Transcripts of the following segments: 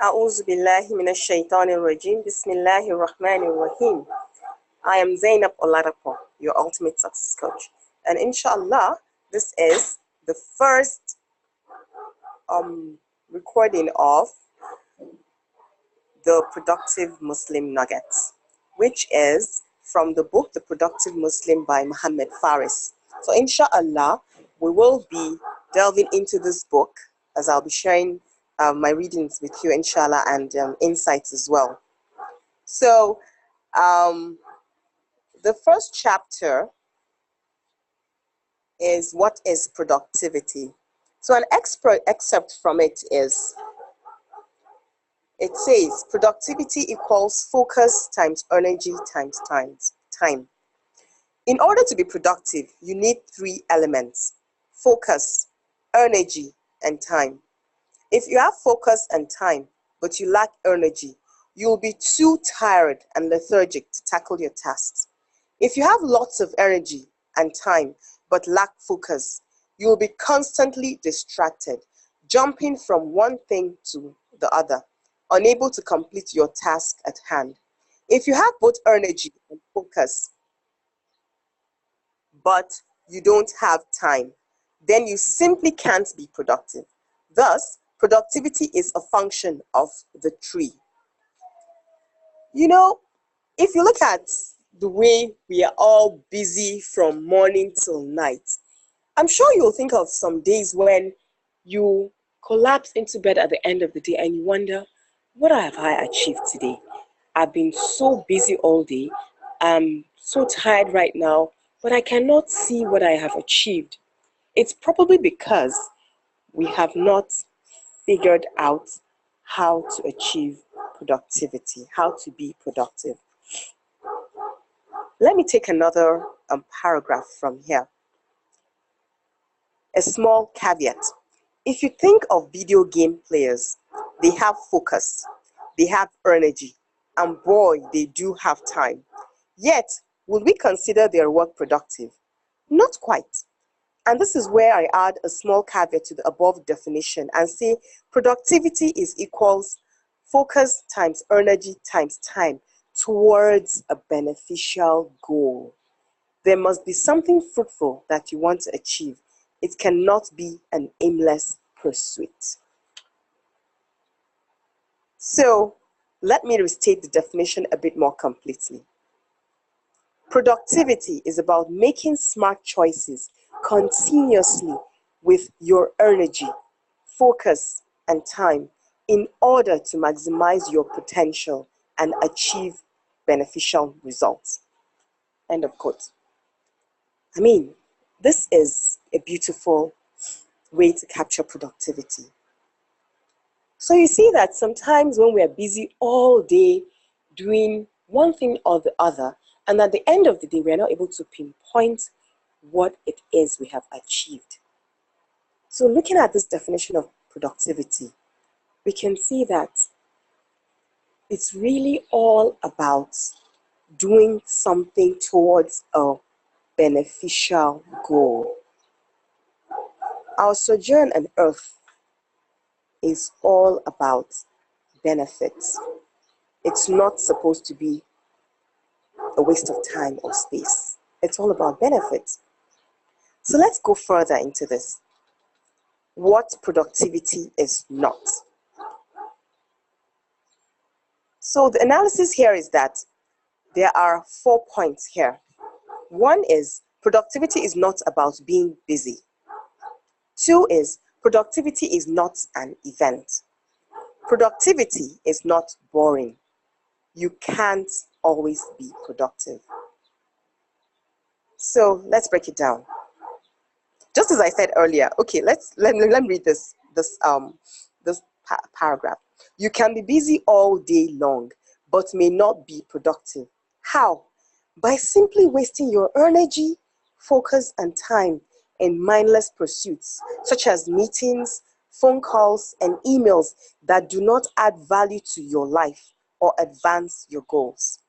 أعوذ بالله من الشيطان الرجيم بسم الله الرحمن الرحيم. I am Zainab Oladapo, your ultimate success coach, and inshallah this is the first recording of the Productive Muslim Nuggets, which is from the book The Productive Muslim by Muhammad Faris. So inshallah we will be delving into this book as I'll be sharing my readings with you, inshallah, and insights as well. So the first chapter is what is productivity. So an excerpt from it is, it says productivity equals focus times energy times time. In order to be productive, you need three elements: focus, energy, and time. If you have focus and time, but you lack energy, you will be too tired and lethargic to tackle your tasks. If you have lots of energy and time, but lack focus, you will be constantly distracted, jumping from one thing to the other, unable to complete your task at hand. If you have both energy and focus, but you don't have time, then you simply can't be productive. Thus, productivity is a function of the tree. You know, if you look at the way we are all busy from morning till night, I'm sure you'll think of some days when you collapse into bed at the end of the day and you wonder, what have I achieved today? I've been so busy all day. I'm so tired right now, but I cannot see what I have achieved. It's probably because we have not figured out how to achieve productivity, how to be productive. Let me take another paragraph from here. A small caveat. If you think of video game players, they have focus, they have energy, and boy, they do have time. Yet, will we consider their work productive? Not quite. And this is where I add a small caveat to the above definition and say productivity is equals focus times energy times time towards a beneficial goal. There must be something fruitful that you want to achieve. It cannot be an aimless pursuit. So let me restate the definition a bit more completely. Productivity is about making smart choices continuously with your energy, focus, and time in order to maximize your potential and achieve beneficial results. End of quote. I mean, this is a beautiful way to capture productivity. So you see that sometimes when we are busy all day doing one thing or the other, and at the end of the day, we are not able to pinpoint what it is we have achieved. So looking at this definition of productivity, we can see that it's really all about doing something towards a beneficial goal. Our sojourn on earth is all about benefits. It's not supposed to be a waste of time or space. It's all about benefits. So let's go further into this. What productivity is not. So the analysis here is that there are 4 points here. One is productivity is not about being busy. 2 is productivity is not an event. Productivity is not boring. You can't always be productive. So let's break it down. Just as I said earlier, okay, let me read this paragraph. You can be busy all day long, but may not be productive. How? By simply wasting your energy, focus, and time in mindless pursuits, such as meetings, phone calls, and emails that do not add value to your life or advance your goals.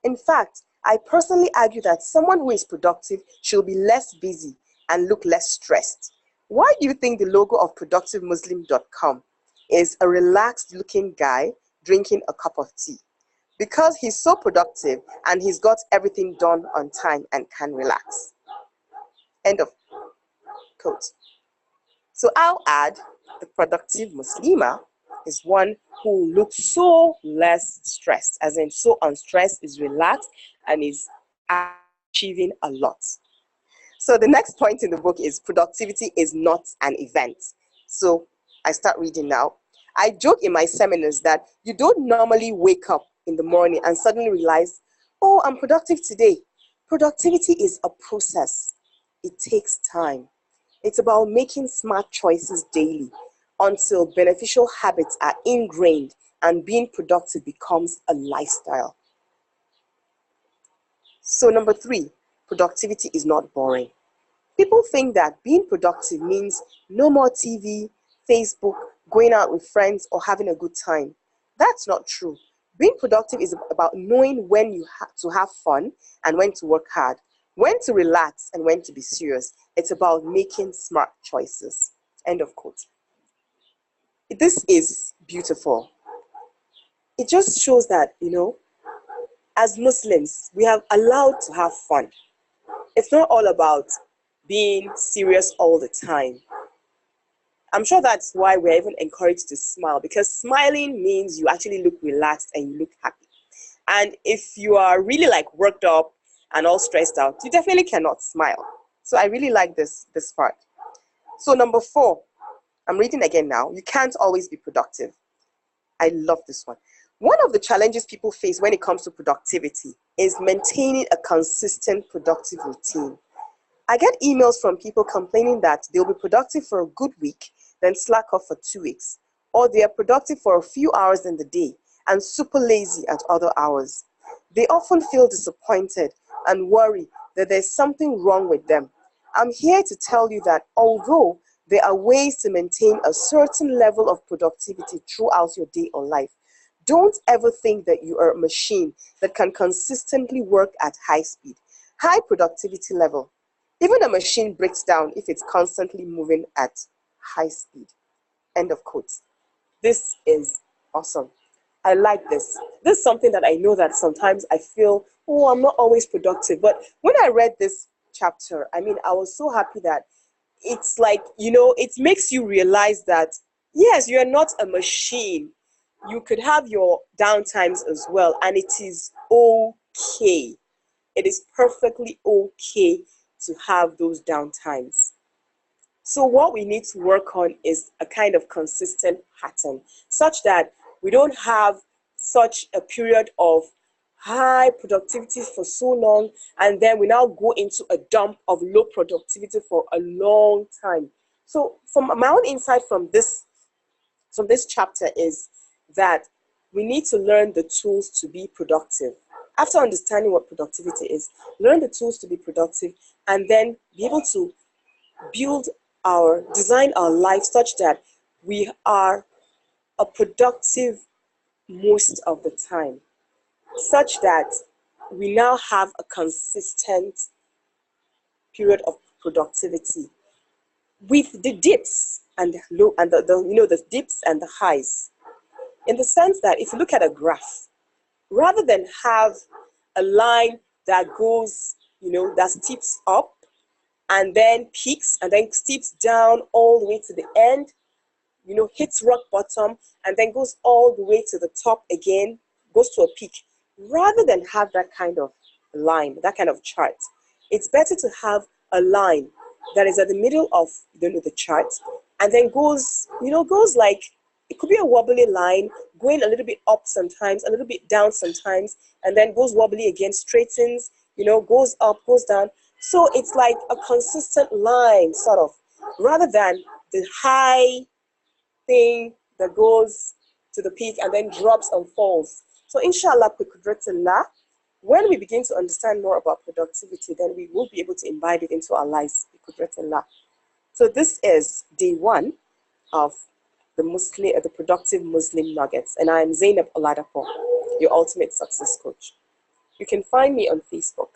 In fact, I personally argue that someone who is productive should be less busy and look less stressed. Why do you think the logo of productivemuslim.com is a relaxed looking guy drinking a cup of tea because he's so productive and he's got everything done on time and can relax. End of quote. So I'll add the productive Muslima is one who looks so less stressed, as in so unstressed, is relaxed, and is achieving a lot. So the next point in the book is productivity is not an event. So I start reading now. I joke in my seminars that you don't normally wake up in the morning and suddenly realize, oh, I'm productive today. Productivity is a process. It takes time. It's about making smart choices daily until beneficial habits are ingrained and being productive becomes a lifestyle. So number 3, productivity is not boring. People think that being productive means no more TV, Facebook, going out with friends, or having a good time. That's not true. Being productive is about knowing when you have to have fun and when to work hard, when to relax and when to be serious. It's about making smart choices. End of quote. This is beautiful. It just shows that, as Muslims, we have allowed to have fun. It's not all about being serious all the time. I'm sure that's why we're even encouraged to smile, because smiling means you actually look relaxed and you look happy. And if you are really like worked up and all stressed out, you definitely cannot smile. So I really like this part. So number 4, I'm reading again now. You can't always be productive. I love this one. One of the challenges people face when it comes to productivity is maintaining a consistent productive routine. I get emails from people complaining that they'll be productive for a good week, then slack off for 2 weeks, or they are productive for a few hours in the day and super lazy at other hours. They often feel disappointed and worry that there's something wrong with them. I'm here to tell you that although there are ways to maintain a certain level of productivity throughout your day or life, don't ever think that you are a machine that can consistently work at high speed. High productivity level. Even a machine breaks down if it's constantly moving at high speed. End of quote. This is awesome. I like this. This is something that I know that sometimes I feel, oh, I'm not always productive. But when I read this chapter, I was so happy that it's like, it makes you realize that, yes, you're not a machine. You could have your downtimes as well, and it is okay. It is perfectly okay to have those downtimes. So what we need to work on is a kind of consistent pattern such that we don't have such a period of high productivity for so long and then we now go into a dump of low productivity for a long time. So from my own insight from this chapter is that we need to learn the tools to be productive. After understanding what productivity is, learn the tools to be productive and then be able to design our life such that we are a productive most of the time, such that we now have a consistent period of productivity with the dips and the low and the dips and the highs. In the sense that if you look at a graph, rather than have a line that goes, that steeps up and then peaks and then steeps down all the way to the end, hits rock bottom and then goes all the way to the top again, goes to a peak. Rather than have that kind of line, that kind of chart, it's better to have a line that is at the middle of the chart and then goes like, it could be a wobbly line going a little bit up sometimes, a little bit down sometimes, and then goes wobbly again, straightens, goes up, goes down. So it's like a consistent line, sort of, rather than the high thing that goes to the peak and then drops and falls. So inshallah, biqudratillah, when we begin to understand more about productivity, then we will be able to imbibe it into our lives, biqudratillah. So this is day 1 of the Productive Muslim Nuggets, and I am Zainab Oladapo, your ultimate success coach. You can find me on Facebook.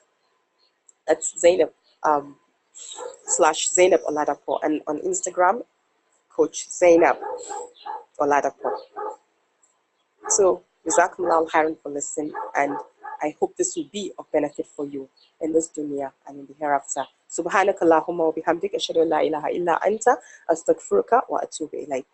That's Zainab /Zainab Oladapo, and on Instagram, Coach Zainab. Oladapo. So, Jazakumullah khairan for listening, and I hope this will be of benefit for you in this dunya and in the hereafter. Subhanakallahumma wa bihamdika ashhadu an la ilaha illa anta astaghfiruka wa atubu ilayk.